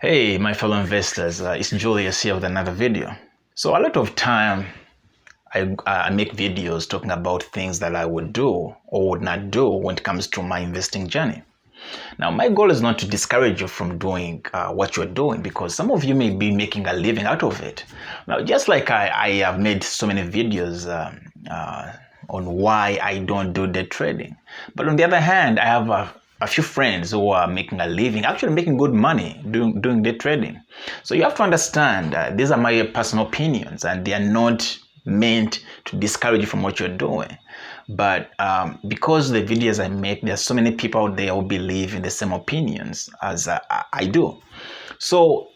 Hey, my fellow investors, it's Julius here with another video. So a lot of time I make videos talking about things that I would do or would not do when it comes to my investing journey. Now, my goal is not to discourage you from doing what you're doing, because some of you may be making a living out of it. Now, just like I have made so many videos on why I don't do day trading. But on the other hand, I have a few friends who are making a living, actually making good money doing day trading. So you have to understand these are my personal opinions, and they are not meant to discourage you from what you're doing. But because the videos I make, there's so many people out there who believe in the same opinions as I do. So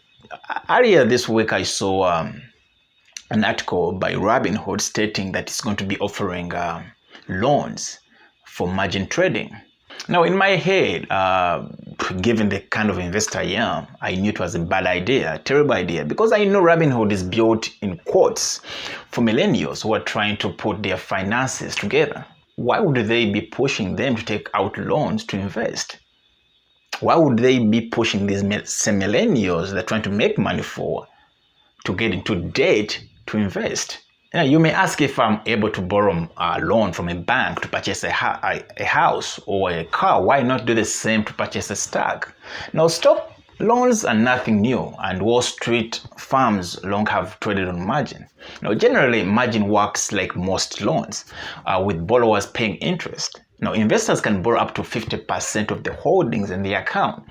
earlier this week, I saw an article by Robinhood stating that it's going to be offering loans for margin trading. Now, in my head, given the kind of investor I am, I knew it was a bad idea, a terrible idea, because I know Robinhood is built in quotes for millennials who are trying to put their finances together. Why would they be pushing them to take out loans to invest? Why would they be pushing these same millennials that are trying to make money to get into debt to invest? Now, you may ask if I'm able to borrow a loan from a bank to purchase a house or a car. Why not do the same to purchase a stock? Now, stock loans are nothing new, and Wall Street firms long have traded on margin. Now, generally, margin works like most loans, with borrowers paying interest. Now, investors can borrow up to 50% of the holdings in the account,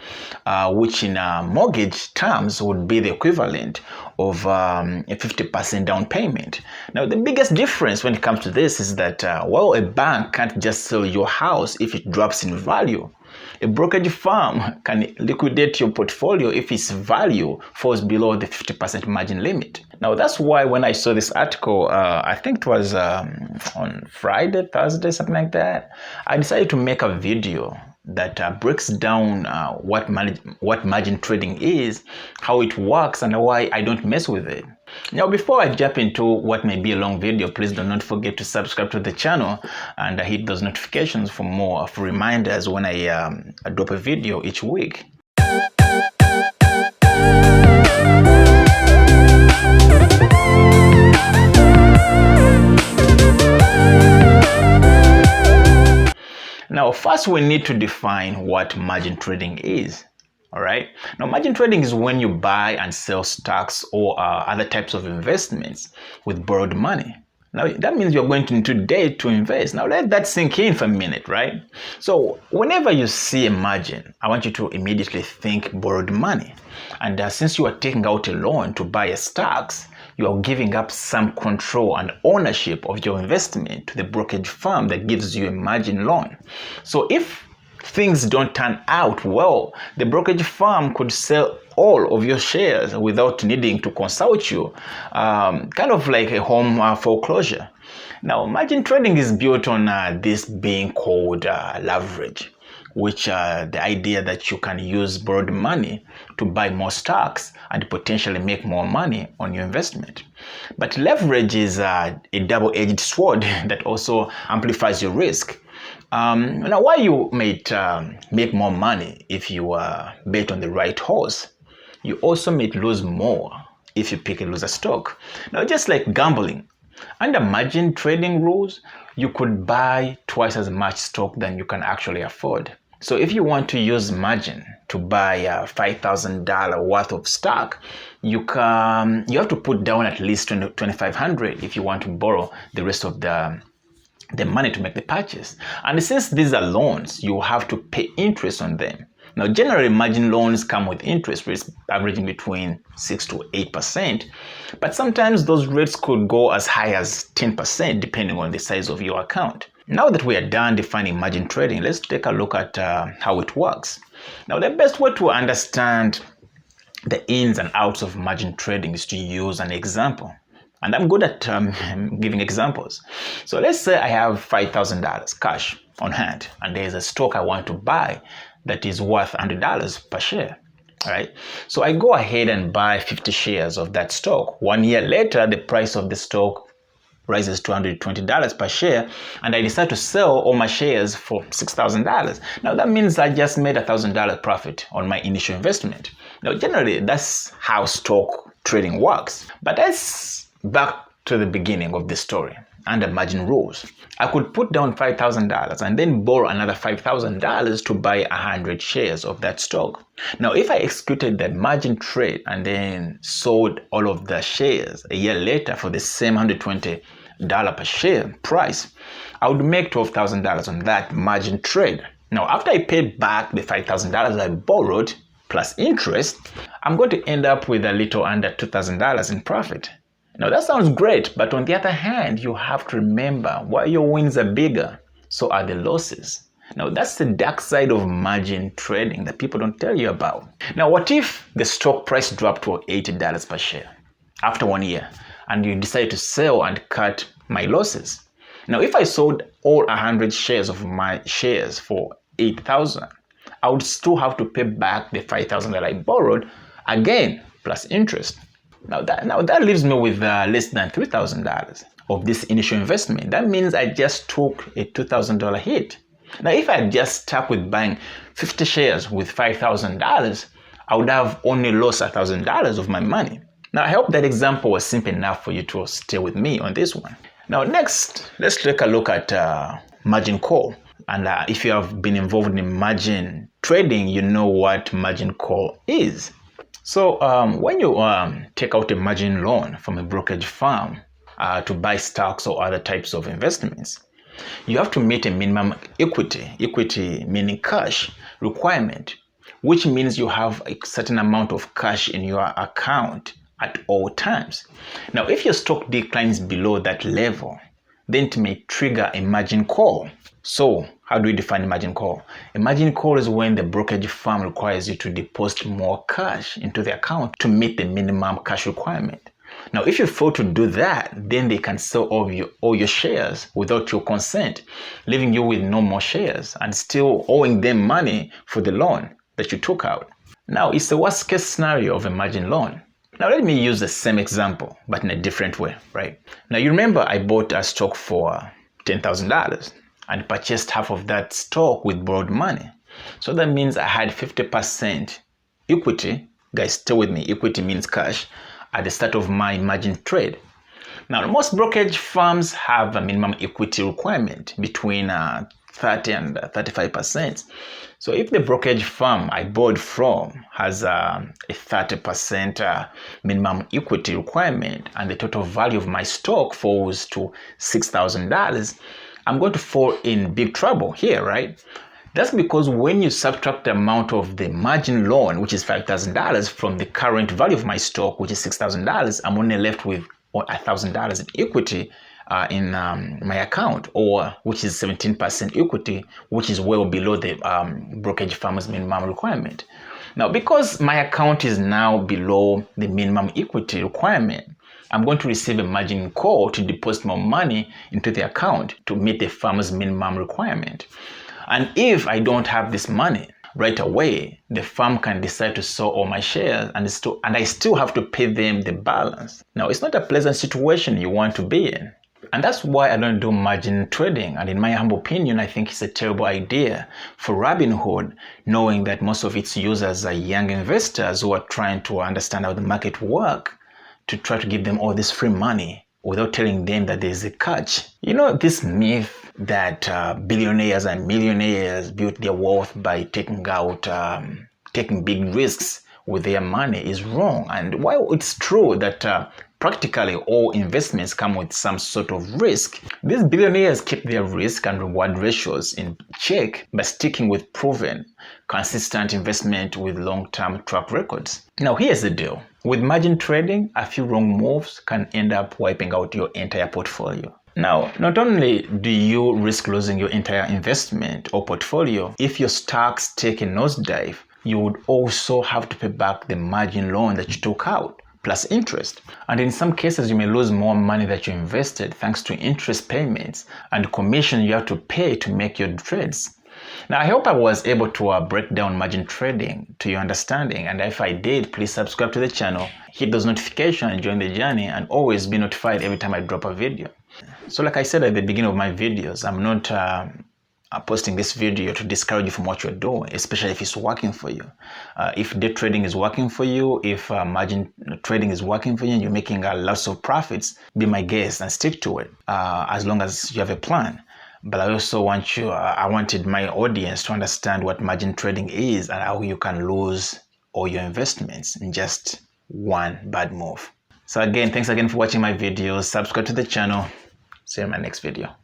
which in mortgage terms would be the equivalent of a 50% down payment. Now, the biggest difference when it comes to this is that, while a bank can't just sell your house if it drops in value, a brokerage firm can liquidate your portfolio if its value falls below the 50% margin limit. Now, that's why when I saw this article, I think it was on Friday, Thursday, something like that, I decided to make a video that breaks down what margin trading is, how it works, and why I don't mess with it. Now, before I jump into what may be a long video, please do not forget to subscribe to the channel and hit those notifications for more reminders when I drop a video each week. Now, first we need to define what margin trading is. All right. Now, margin trading is when you buy and sell stocks or other types of investments with borrowed money. Now, that means you're going into debt to invest. Now, let that sink in for a minute, right? So, whenever you see a margin, I want you to immediately think borrowed money. And since you are taking out a loan to buy stocks, you are giving up some control and ownership of your investment to the brokerage firm that gives you a margin loan. So if things don't turn out well, the brokerage firm could sell all of your shares without needing to consult you, kind of like a home foreclosure. Now, margin trading is built on this being called leverage, which the idea that you can use borrowed money to buy more stocks and potentially make more money on your investment. But leverage is a double-edged sword that also amplifies your risk. Now, while you might make more money if you bet on the right horse, you also might lose more if you pick a loser stock. Now, just like gambling, under margin trading rules, you could buy twice as much stock than you can actually afford. So if you want to use margin to buy $5,000 worth of stock, you have to put down at least $2,500 if you want to borrow the rest of the money to make the purchase. And since these are loans, you have to pay interest on them. Now, generally, margin loans come with interest rates averaging between 6 to 8%, but sometimes those rates could go as high as 10% depending on the size of your account. Now that we are done defining margin trading, let's take a look at how it works. Now, the best way to understand the ins and outs of margin trading is to use an example. And I'm good at giving examples. So let's say I have $5,000 cash on hand, and there's a stock I want to buy that is worth $100 per share. All right. So I go ahead and buy 50 shares of that stock. 1 year later, the price of the stock rises to $120 per share, and I decide to sell all my shares for $6,000. Now that means I just made $1,000 profit on my initial investment. Now generally that's how stock trading works. But that's back to the beginning of the story. Under margin rules, I could put down $5,000 and then borrow another $5,000 to buy 100 shares of that stock. Now, if I executed that margin trade and then sold all of the shares a year later for the same $120 per share price, I would make $12,000 on that margin trade. Now, after I paid back the $5,000 I borrowed plus interest, I'm going to end up with a little under $2,000 in profit. Now that sounds great, but on the other hand, you have to remember while your wins are bigger, so are the losses. Now that's the dark side of margin trading that people don't tell you about. Now what if the stock price dropped to $80 per share after 1 year and you decide to sell and cut my losses? Now if I sold all 100 shares of my shares for $8,000, I would still have to pay back the $5,000 that I borrowed again plus interest. Now that leaves me with less than $3,000 of this initial investment. That means I just took a $2,000 hit. Now, if I had just stuck with buying 50 shares with $5,000, I would have only lost $1,000 of my money. Now, I hope that example was simple enough for you to stay with me on this one. Now, next, let's take a look at margin call. And if you have been involved in margin trading, you know what margin call is. So when you take out a margin loan from a brokerage firm to buy stocks or other types of investments, you have to meet a minimum equity meaning cash requirement, which means you have a certain amount of cash in your account at all times. Now, if your stock declines below that level, then it may trigger a margin call. So how do we define a margin call? A margin call is when the brokerage firm requires you to deposit more cash into the account to meet the minimum cash requirement. Now, if you fail to do that, then they can sell all your shares without your consent, leaving you with no more shares and still owing them money for the loan that you took out. Now, it's the worst case scenario of a margin loan. Now, let me use the same example, but in a different way, right? Now, you remember I bought a stock for $10,000 and purchased half of that stock with borrowed money. So that means I had 50% equity. Guys, stay with me. Equity means cash at the start of my margin trade. Now, most brokerage firms have a minimum equity requirement between 30 and 35%. So if the brokerage firm I bought from has a 30% minimum equity requirement and the total value of my stock falls to $6,000, I'm going to fall in big trouble here, right? That's because when you subtract the amount of the margin loan, which is $5,000, from the current value of my stock, which is $6,000, I'm only left with $1,000 in equity in my account, or which is 17% equity, which is well below the brokerage firm's minimum requirement. Now, because my account is now below the minimum equity requirement, I'm going to receive a margin call to deposit more money into the account to meet the firm's minimum requirement. And if I don't have this money right away, the firm can decide to sell all my shares and I still have to pay them the balance. Now, it's not a pleasant situation you want to be in. And that's why I don't do margin trading. And in my humble opinion, I think it's a terrible idea for Robinhood, knowing that most of its users are young investors who are trying to understand how the market works, to try to give them all this free money without telling them that there's a catch. You know, this myth that billionaires and millionaires built their wealth by taking big risks with their money is wrong. And while it's true that practically all investments come with some sort of risk, these billionaires keep their risk and reward ratios in check by sticking with proven, consistent investment with long-term track records. Now, here's the deal. With margin trading, a few wrong moves can end up wiping out your entire portfolio. Now, not only do you risk losing your entire investment or portfolio, if your stocks take a nosedive, you would also have to pay back the margin loan that you took out, plus interest. And in some cases, you may lose more money that you invested thanks to interest payments and commission you have to pay to make your trades. Now, I hope I was able to break down margin trading to your understanding. And if I did, please subscribe to the channel, hit those notifications, join the journey, and always be notified every time I drop a video. So like I said at the beginning of my videos, I'm not posting this video to discourage you from what you're doing, especially if it's working for you. If day trading is working for you, if margin trading is working for you and you're making lots of profits, be my guest and stick to it as long as you have a plan. But I also want you, I wanted my audience to understand what margin trading is and how you can lose all your investments in just one bad move. So again, thanks again for watching my videos. Subscribe to the channel. See you in my next video.